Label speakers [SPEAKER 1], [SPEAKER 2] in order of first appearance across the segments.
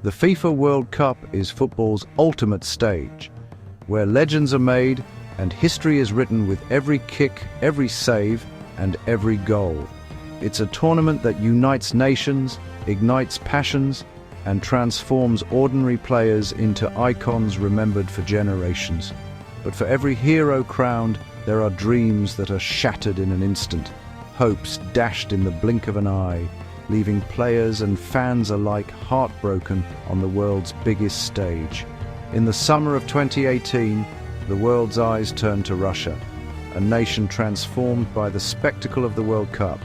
[SPEAKER 1] The FIFA World Cup is football's ultimate stage, where legends are made and history is written with every kick, every save, and every goal. It's a tournament that unites nations, ignites passions, and transforms ordinary players into icons remembered for generations. But for every hero crowned, there are dreams that are shattered in an instant, hopes dashed in the blink of an eye, leaving players and fans alike heartbroken on the world's biggest stage. In the summer of 2018, the world's eyes turned to Russia, a nation transformed by the spectacle of the World Cup.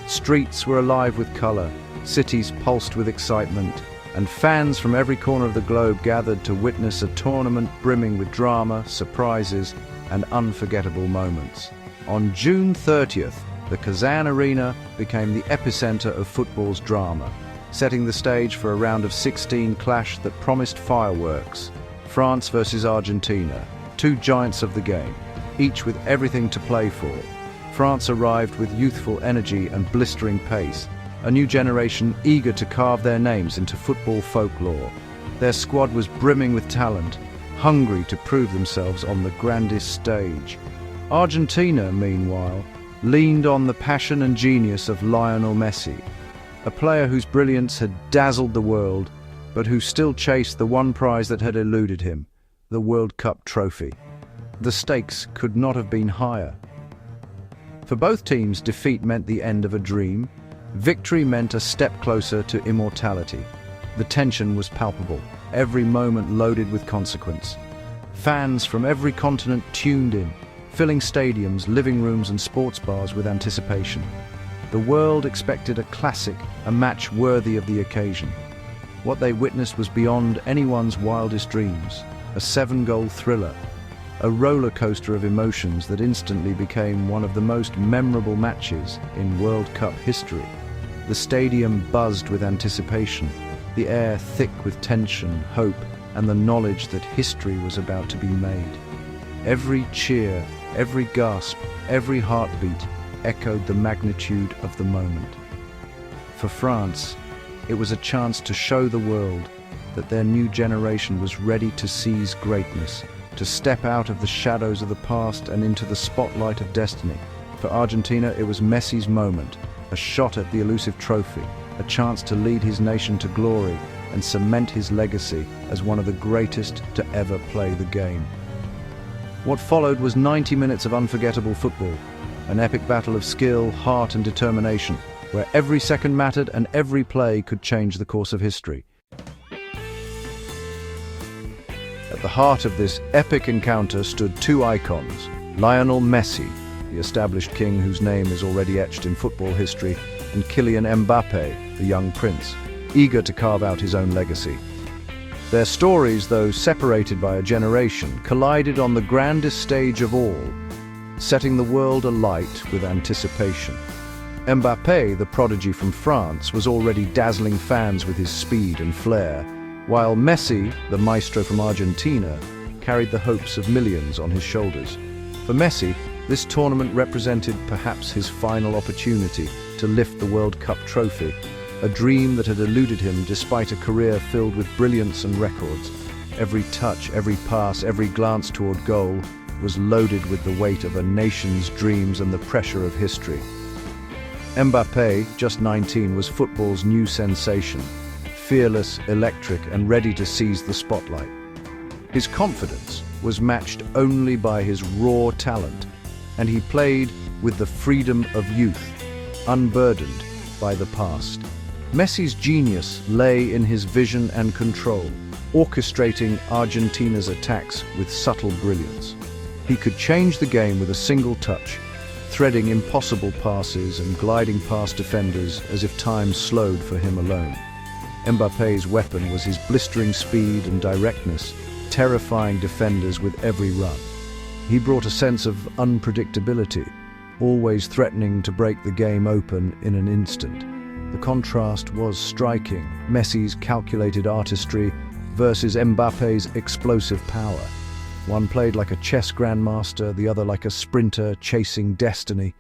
[SPEAKER 1] Streets were alive with color, cities pulsed with excitement, and fans from every corner of the globe gathered to witness a tournament brimming with drama, surprises, and unforgettable moments. On June 30th, the Kazan Arena became the epicenter of football's drama, setting the stage for a round of 16 clash that promised fireworks. France versus Argentina, two giants of the game, each with everything to play for. France arrived with youthful energy and blistering pace, a new generation eager to carve their names into football folklore. Their squad was brimming with talent, hungry to prove themselves on the grandest stage. Argentina, meanwhile, leaned on the passion and genius of Lionel Messi, a player whose brilliance had dazzled the world, but who still chased the one prize that had eluded him, the World Cup trophy. The stakes could not have been higher. For both teams, defeat meant the end of a dream. Victory meant a step closer to immortality. The tension was palpable, every moment loaded with consequence. Fans from every continent tuned in, filling stadiums, living rooms, and sports bars with anticipation. The world expected a classic, a match worthy of the occasion. What they witnessed was beyond anyone's wildest dreams, a 7-goal thriller, a roller coaster of emotions that instantly became one of the most memorable matches in World Cup history. The stadium buzzed with anticipation, the air thick with tension, hope, and the knowledge that history was about to be made. Every cheer, every gasp, every heartbeat echoed the magnitude of the moment. For France, it was a chance to show the world that their new generation was ready to seize greatness, to step out of the shadows of the past and into the spotlight of destiny. For Argentina, it was Messi's moment, a shot at the elusive trophy, a chance to lead his nation to glory and cement his legacy as one of the greatest to ever play the game. What followed was 90 minutes of unforgettable football, an epic battle of skill, heart, and determination, where every second mattered and every play could change the course of history. At the heart of this epic encounter stood two icons, Lionel Messi, the established king whose name is already etched in football history, and Kylian Mbappé, the young prince, eager to carve out his own legacy. Their stories, though separated by a generation, collided on the grandest stage of all, setting the world alight with anticipation. Mbappé, the prodigy from France, was already dazzling fans with his speed and flair, while Messi, the maestro from Argentina, carried the hopes of millions on his shoulders. For Messi, this tournament represented perhaps his final opportunity to lift the World Cup trophy, a dream that had eluded him despite a career filled with brilliance and records. Every touch, every pass, every glance toward goal was loaded with the weight of a nation's dreams and the pressure of history. Mbappé, just 19, was football's new sensation, fearless, electric, and ready to seize the spotlight. His confidence was matched only by his raw talent, and he played with the freedom of youth, unburdened by the past. Messi's genius lay in his vision and control, orchestrating Argentina's attacks with subtle brilliance. He could change the game with a single touch, threading impossible passes and gliding past defenders as if time slowed for him alone. Mbappé's weapon was his blistering speed and directness, terrifying defenders with every run. He brought a sense of unpredictability, always threatening to break the game open in an instant. The contrast was striking, Messi's calculated artistry versus Mbappé's explosive power. One played like a chess grandmaster, the other like a sprinter chasing destiny.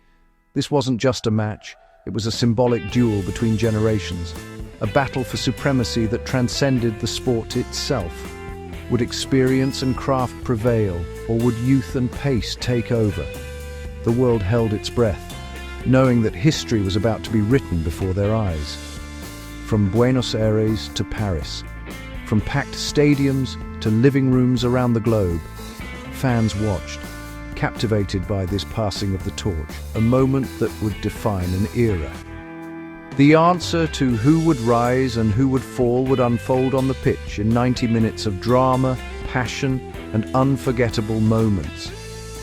[SPEAKER 1] This wasn't just a match, it was a symbolic duel between generations, a battle for supremacy that transcended the sport itself. Would experience and craft prevail, or would youth and pace take over? The world held its breath, knowing that history was about to be written before their eyes. From Buenos Aires to Paris, from packed stadiums to living rooms around the globe, fans watched, captivated by this passing of the torch, a moment that would define an era. The answer to who would rise and who would fall would unfold on the pitch in 90 minutes of drama, passion, and unforgettable moments.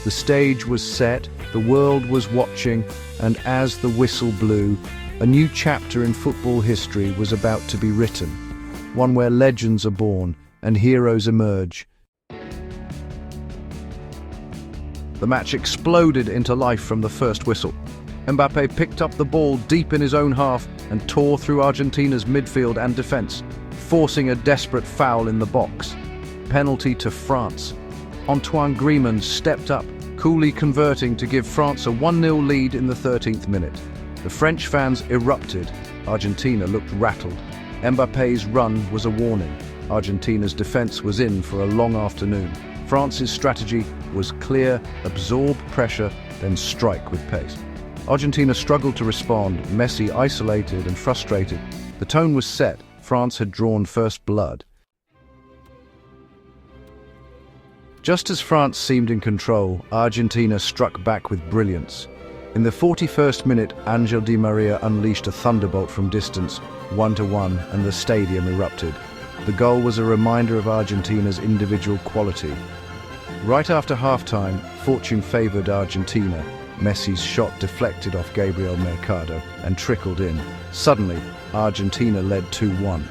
[SPEAKER 1] The stage was set, the world was watching, and as the whistle blew, a new chapter in football history was about to be written, one where legends are born and heroes emerge. The match exploded into life from the first whistle. Mbappé picked up the ball deep in his own half and tore through Argentina's midfield and defense, forcing a desperate foul in the box. Penalty to France. Antoine Griezmann stepped up, coolly converting to give France a 1-0 lead in the 13th minute. The French fans erupted. Argentina looked rattled. Mbappé's run was a warning. Argentina's defense was in for a long afternoon. France's strategy was clear: absorb pressure, then strike with pace. Argentina struggled to respond, Messi isolated and frustrated. The tone was set. France had drawn first blood. Just as France seemed in control, Argentina struck back with brilliance. In the 41st minute, Angel Di Maria unleashed a thunderbolt from distance, 1-1, and the stadium erupted. The goal was a reminder of Argentina's individual quality. Right after halftime, fortune favored Argentina. Messi's shot deflected off Gabriel Mercado and trickled in. Suddenly, Argentina led 2-1.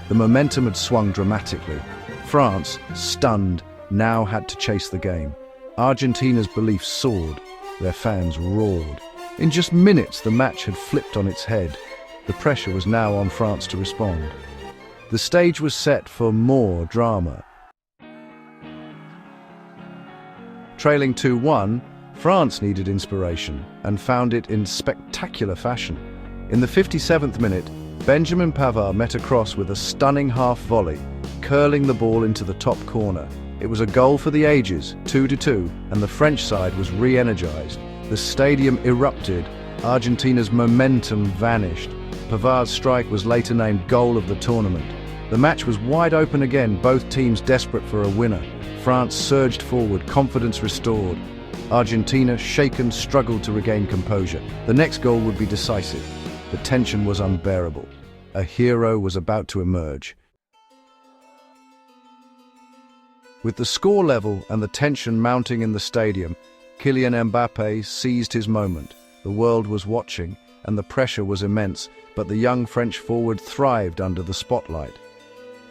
[SPEAKER 1] The momentum had swung dramatically. France, stunned, now had to chase the game. Argentina's belief soared. Their fans roared. In just minutes, the match had flipped on its head. The pressure was now on France to respond. The stage was set for more drama. Trailing 2-1, France needed inspiration and found it in spectacular fashion. In the 57th minute, Benjamin Pavard met a cross with a stunning half volley, curling the ball into the top corner. It was a goal for the ages, 2-2, and the French side was re-energized. The stadium erupted. Argentina's momentum vanished. Pavard's strike was later named goal of the tournament. The match was wide open again, both teams desperate for a winner. France surged forward, confidence restored. Argentina, shaken, struggled to regain composure. The next goal would be decisive. The tension was unbearable. A hero was about to emerge. With the score level and the tension mounting in the stadium, Kylian Mbappé seized his moment. The world was watching, and the pressure was immense, but the young French forward thrived under the spotlight.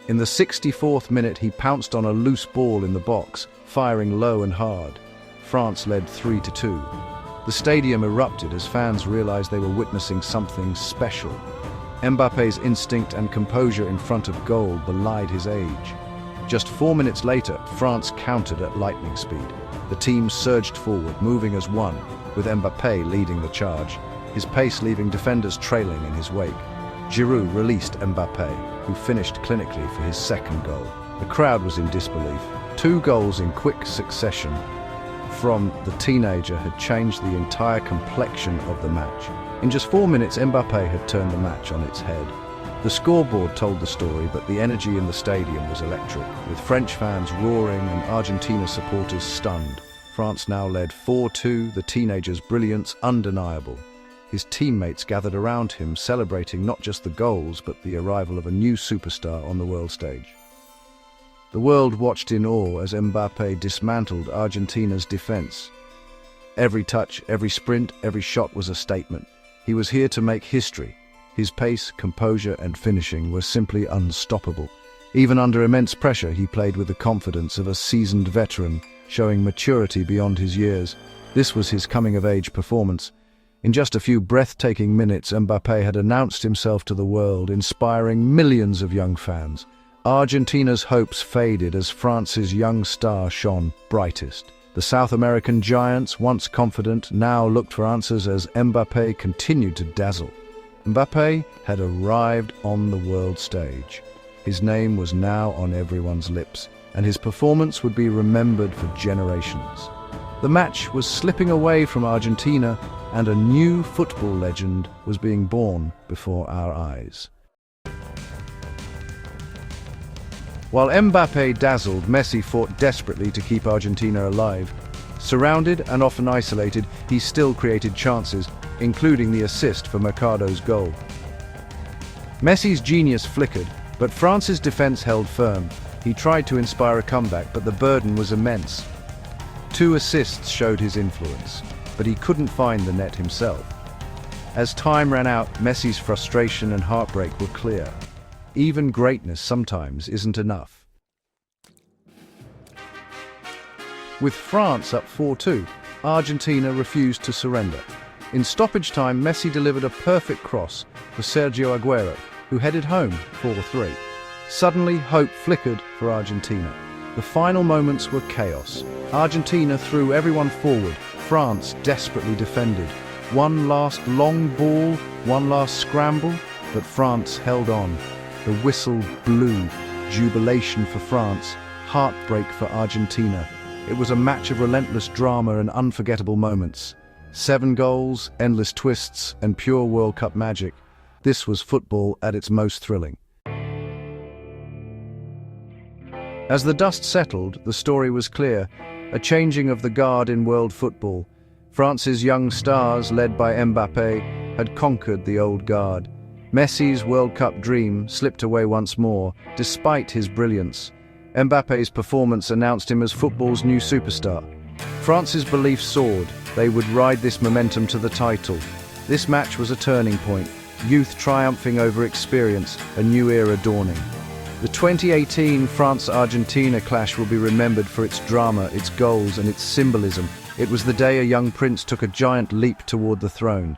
[SPEAKER 1] In the 64th minute, he pounced on a loose ball in the box, firing low and hard. France led 3-2. The stadium erupted as fans realized they were witnessing something special. Mbappé's instinct and composure in front of goal belied his age. Just 4 minutes later, France countered at lightning speed. The team surged forward, moving as one, with Mbappé leading the charge, his pace leaving defenders trailing in his wake. Giroud released Mbappé, who finished clinically for his second goal. The crowd was in disbelief. 2 goals in quick succession from the teenager had changed the entire complexion of the match. In just 4 minutes, Mbappé had turned the match on its head. The scoreboard told the story, but the energy in the stadium was electric, with French fans roaring and Argentina supporters stunned. France now led 4-2, the teenager's brilliance undeniable. His teammates gathered around him, celebrating not just the goals, but the arrival of a new superstar on the world stage. The world watched in awe as Mbappé dismantled Argentina's defense. Every touch, every sprint, every shot was a statement. He was here to make history. His pace, composure, and finishing were simply unstoppable. Even under immense pressure, he played with the confidence of a seasoned veteran, showing maturity beyond his years. This was his coming-of-age performance. In just a few breathtaking minutes, Mbappé had announced himself to the world, inspiring millions of young fans. Argentina's hopes faded as France's young star shone brightest. The South American giants, once confident, now looked for answers as Mbappé continued to dazzle. Mbappé had arrived on the world stage. His name was now on everyone's lips, and his performance would be remembered for generations. The match was slipping away from Argentina, and a new football legend was being born before our eyes. While Mbappé dazzled, Messi fought desperately to keep Argentina alive. Surrounded and often isolated, he still created chances, including the assist for Mercado's goal. Messi's genius flickered, but France's defense held firm. He tried to inspire a comeback, but the burden was immense. 2 assists showed his influence, but he couldn't find the net himself. As time ran out, Messi's frustration and heartbreak were clear. Even greatness sometimes isn't enough. With France up 4-2, Argentina refused to surrender. In stoppage time, Messi delivered a perfect cross for Sergio Aguero, who headed home 4-3. Suddenly, hope flickered for Argentina. The final moments were chaos. Argentina threw everyone forward. France desperately defended. One last long ball, one last scramble, but France held on. The whistle blew. Jubilation for France, heartbreak for Argentina. It was a match of relentless drama and unforgettable moments. 7 goals, endless twists, and pure World Cup magic. This was football at its most thrilling. As the dust settled, the story was clear. A changing of the guard in world football. France's young stars, led by Mbappé, had conquered the old guard. Messi's World Cup dream slipped away once more, despite his brilliance. Mbappé's performance announced him as football's new superstar. France's belief soared. They would ride this momentum to the title. This match was a turning point. Youth triumphing over experience, a new era dawning. The 2018 France-Argentina clash will be remembered for its drama, its goals, and its symbolism. It was the day a young prince took a giant leap toward the throne.